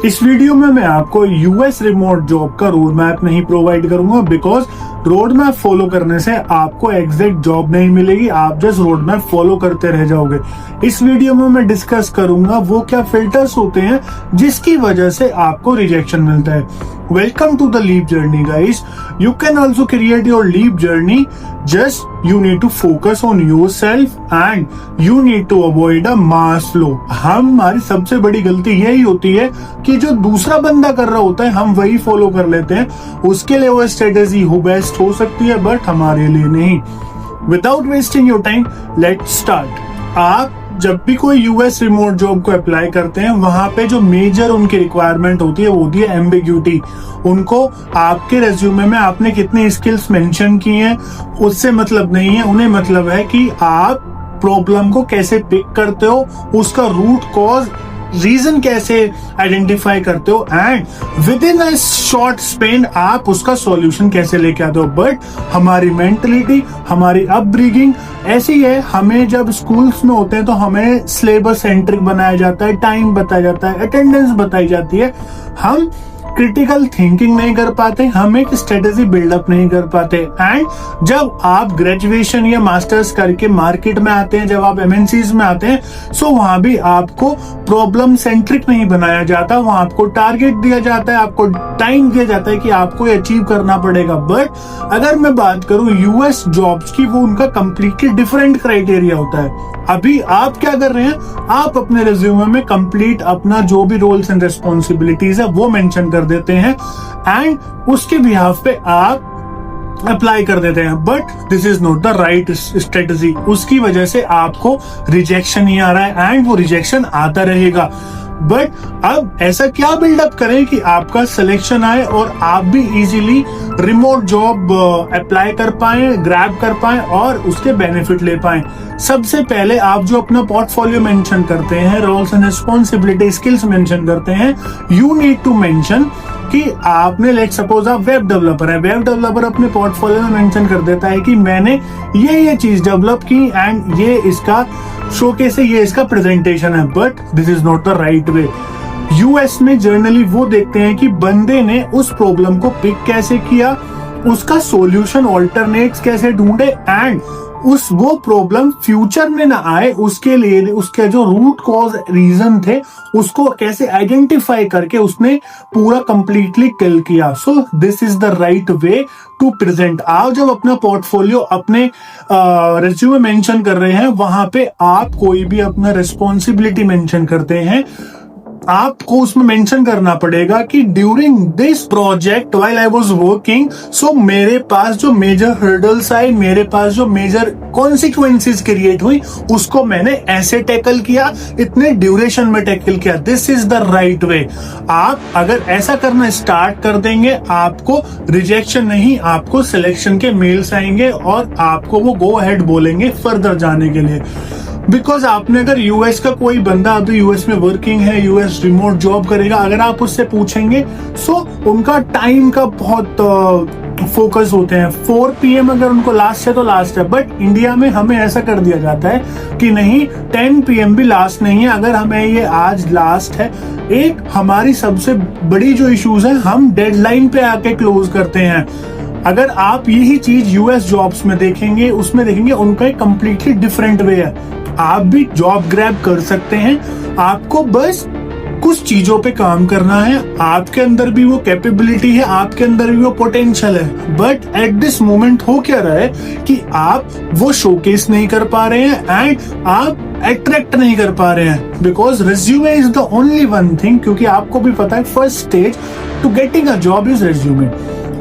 इस वीडियो में मैं आपको यूएस रिमोट जॉब का रोड मैप नहीं प्रोवाइड करूंगा, बिकॉज रोड मैप फॉलो करने से आपको एग्जैक्ट जॉब नहीं मिलेगी, आप जस्ट रोड मैप फॉलो करते रह जाओगे। इस वीडियो में मैं डिस्कस करूंगा वो क्या फिल्टर्स होते हैं जिसकी वजह से आपको रिजेक्शन मिलता है। Welcome to the leap journey guys. You can also create your leap journey, just you need to focus on yourself and you need to avoid a mass flow. हमारी सबसे बड़ी गलती यही होती है कि जो दूसरा बंदा कर रहा होता है हम वही फॉलो कर लेते हैं। उसके लिए वो स्ट्रेटेजी हो बेस्ट हो सकती है, बट हमारे लिए नहीं। Without wasting your time, let's start. आप जब भी कोई यूएस रिमोट जॉब को अप्लाई करते हैं, वहां पे जो मेजर उनकी रिक्वायरमेंट होती है वो होती है एम्बिग्यूटी। उनको आपके रेज्यूमे में आपने कितनी स्किल्स मेंशन की हैं उससे मतलब नहीं है, उन्हें मतलब है कि आप प्रॉब्लम को कैसे पिक करते हो, उसका रूट कॉज रीजन कैसे आइडेंटिफाई करते हो and with in a short Spain आप उसका सॉल्यूशन कैसे लेके आते हो। बट हमारी मेंटलिटी, हमारी अपब्रिंगिंग ऐसी है, हमें जब स्कूल्स में होते हैं तो हमें सिलेबस सेंट्रिक बनाया जाता है, टाइम बताया जाता है, अटेंडेंस बताई जाती है। हम क्रिटिकल थिंकिंग नहीं कर पाते, हम एक स्ट्रेटेजी बिल्डअप नहीं कर पाते। एंड जब आप ग्रेजुएशन या मास्टर्स करके मार्केट में आते हैं, जब आप एमएनसीज में आते हैं, सो वहां भी आपको प्रॉब्लम सेंट्रिक नहीं बनाया जाता, वहां आपको टारगेट दिया जाता है, आपको टाइम दिया जाता है कि आपको ये अचीव करना पड़ेगा। बट अगर मैं बात करूं यूएस जॉब्स की, वो उनका कंप्लीटली डिफरेंट क्राइटेरिया होता है। अभी आप क्या कर रहे हैं, आप अपने रिज्यूमे में कंप्लीट अपना जो भी रोल्स एंड रिस्पॉन्सिबिलिटीज है वो मेंशन कर देते हैं एंड उसके बिहाफ पे आप अप्लाई कर देते हैं। But this is not the right strategy. उसकी वजह से आपको रिजेक्शन ही आ रहा है एंड वो रिजेक्शन आता रहेगा। बट अब ऐसा क्या बिल्डअप करें कि आपका सिलेक्शन आए और आप भी इजीली रिमोट जॉब अप्लाई कर पाए, ग्रैब कर पाए और उसके बेनिफिट ले पाए। सबसे पहले आप जो अपना पोर्टफोलियो मेंशन करते हैं, roles and responsibility, skills mention करते हैं, यू नीड टू मेंशन कि आपने, लेट सपोज आप वेब डेवलपर है, वेब डेवलपर अपने पोर्टफोलियो में मेंशन कर देता है कि मैंने ये चीज डेवलप की एंड ये इसका शोकेस है, ये इसका प्रेजेंटेशन है। But this is not the right way. US में जर्नली वो देखते हैं कि बंदे ने उस प्रॉब्लम को पिक कैसे किया, उसका सॉल्यूशन ऑल्टरनेट्स कैसे ढूंढे एंड वो प्रॉब्लम फ्यूचर में ना आए उसके लिए उसके जो रूट कॉज रीजन थे उसको कैसे आइडेंटिफाई करके उसने पूरा कंप्लीटली किल किया। So this is the right way to present. आप जब अपना पोर्टफोलियो अपने रिज्यूमे मेंशन कर रहे हैं, वहां पे आप कोई भी अपना रिस्पॉन्सिबिलिटी मेंशन करते हैं, आपको उसमें मेंशन करना पड़ेगा कि during this project while I was working, so मेरे पास जो मेजर हर्डल्स आए, मेरे पास जो मेजर कॉन्सिक्वेंसेस क्रिएट हुई, उसको मैंने ऐसे टैकल किया, इतने ड्यूरेशन में टैकल किया। दिस इज द राइट वे। आप अगर ऐसा करना स्टार्ट कर देंगे, आपको रिजेक्शन नहीं, आपको सिलेक्शन के मेल्स आएंगे और आपको वो गो अहेड बोलेंगे फर्दर जाने के लिए। बिकॉज आपने, अगर यूएस का कोई बंदा अभी यूएस में वर्किंग है, यूएस रिमोट जॉब करेगा, अगर आप उससे पूछेंगे, सो उनका टाइम का बहुत फोकस होते हैं। 4 PM अगर उनको लास्ट है तो लास्ट है। बट इंडिया में हमें ऐसा कर दिया जाता है कि नहीं, 10 PM भी लास्ट नहीं है, अगर हमें ये आज लास्ट है। एक हमारी सबसे बड़ी जो इश्यूज है, हम डेडलाइन पे आके क्लोज करते हैं। अगर आप यही चीज यूएस जॉब्स में देखेंगे, उसमें देखेंगे उनका एक कंप्लीटली डिफरेंट वे है। आप भी जॉब ग्रैब कर सकते हैं, आपको बस कुछ चीजों पे काम करना है। आपके अंदर भी वो कैपेबिलिटी है, आपके अंदर भी वो पोटेंशियल है। बट एट दिस मोमेंट हो क्या रहा है कि आप वो शोकेस नहीं कर पा रहे हैं एंड आप अट्रैक्ट नहीं कर पा रहे हैं। Because resume is the only one thing, क्योंकि आपको भी पता है first stage to getting a job is resume.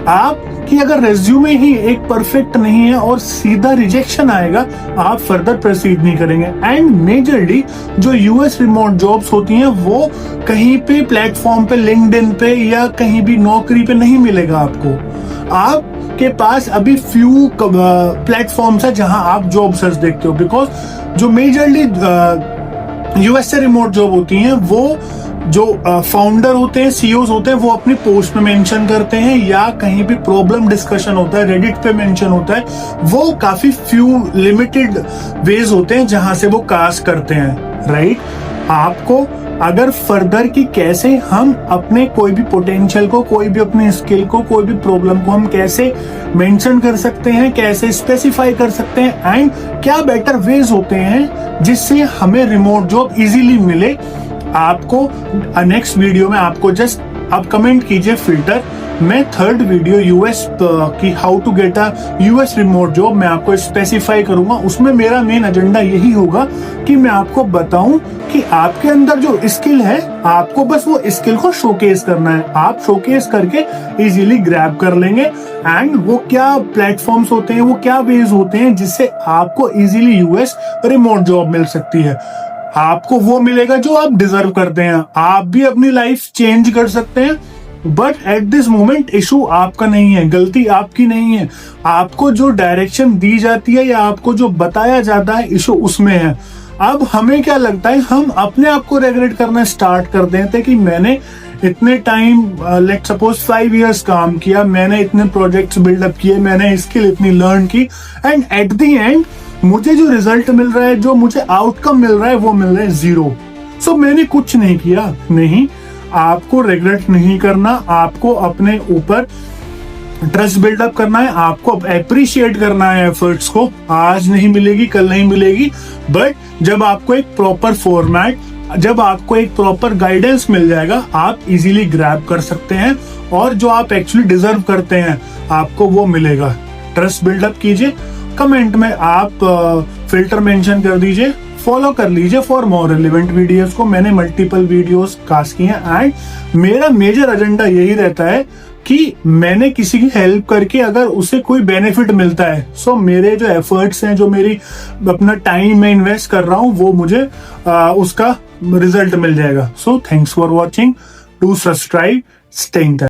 आपकी अगर रेज्यूमे ही एक परफेक्ट नहीं है और सीधा रिजेक्शन आएगा, आप फर्दर प्रोसीड नहीं करेंगे। एंड मेजरली जो यूएस रिमोट जॉब्स होती हैं वो कहीं पे प्लेटफॉर्म पे, लिंक्डइन पे या कहीं भी नौकरी पे नहीं मिलेगा आपको। आपके पास अभी फ्यू प्लेटफॉर्म्स है जहां आप जॉब सर्च देखते हो। बिकॉज जो मेजरली यूएस से रिमोट जॉब होती हैं, वो जो फाउंडर होते हैं, सीईओ होते हैं, वो अपनी पोस्ट में मेंशन करते हैं या कहीं भी प्रॉब्लम डिस्कशन होता है, रेडिट पे मेंशन होता है। वो काफी फ्यू लिमिटेड वेज होते हैं जहां से वो कास्ट करते हैं, राइट। आपको अगर फर्दर की कैसे हम अपने कोई भी पोटेंशियल को, कोई भी अपने स्किल को, कोई भी प्रॉब्लम को हम कैसे मेंशन कर सकते हैं, कैसे स्पेसिफाई कर सकते हैं, एंड क्या बेटर वेज होते हैं जिससे हमें रिमोट जॉब इजीली मिले। आपको नेक्स्ट वीडियो में आपको जस्ट आप कमेंट कीजिए फिल्टर, मैं थर्ड वीडियो यूएस की how to get a US remote job मैं आपको स्पेसिफाई करूंगा। उसमें मेरा मेन एजेंडा यही होगा कि मैं आपको बताऊं कि आपके अंदर जो स्किल है, आपको बस वो स्किल को शोकेस करना है। आप शोकेस करके इजीली ग्रैब कर लेंगे, एंड वो क्या प्लेटफॉर्म्स होते हैं, वो क्या वेज होते हैं जिससे आपको इजीली यूएस रिमोट जॉब मिल सकती है। आपको वो मिलेगा जो आप डिजर्व करते हैं। आप भी अपनी लाइफ चेंज कर सकते हैं, but at this moment issue आपका नहीं है, गलती आपकी नहीं है। आपको जो डायरेक्शन दी जाती है या आपको जो बताया जाता है, इशू उसमें है। अब हमें क्या लगता है, हम अपने आप को रेगुलेट करना स्टार्ट कर देते कि मैंने इतने टाइम, लेट सपोज 5 इयर्स काम किया, मैंने इतने प्रोजेक्ट्स बिल्डअप किए, मैंने स्किल इतनी लर्न की, एंड एट द एंड मुझे जो रिजल्ट मिल रहा है, जो मुझे आउटकम मिल रहा है, वो मिल रहा है 0। सो मैंने कुछ नहीं किया। नहीं, आपको रिग्रेट नहीं करना, आपको अपने ऊपर ट्रस्ट बिल्डअप करना है, आपको अप्रिशिएट करना है एफर्ट्स को। आज नहीं मिलेगी, कल नहीं मिलेगी, बट जब आपको एक प्रॉपर फॉर्मेट, जब आपको एक प्रॉपर गाइडेंस मिल जाएगा, आप इजीली ग्रैब कर सकते हैं, और जो आप एक्चुअली डिजर्व करते हैं आपको वो मिलेगा। ट्रस्ट बिल्डअप कीजिए। कमेंट में आप फिल्टर मेंशन कर दीजिए, फॉलो कर लीजिए फॉर मोर रिलेवेंट वीडियोस को। मैंने मल्टीपल वीडियोस कास्ट किए हैं, एंड मेरा मेजर एजेंडा यही रहता है कि मैंने किसी की हेल्प करके अगर उसे कोई बेनिफिट मिलता है, सो मेरे जो एफर्ट्स हैं, जो मेरी अपना टाइम मैं इन्वेस्ट कर रहा हूँ, वो मुझे उसका रिजल्ट मिल जाएगा। So thanks for watching, do subscribe, stay in touch.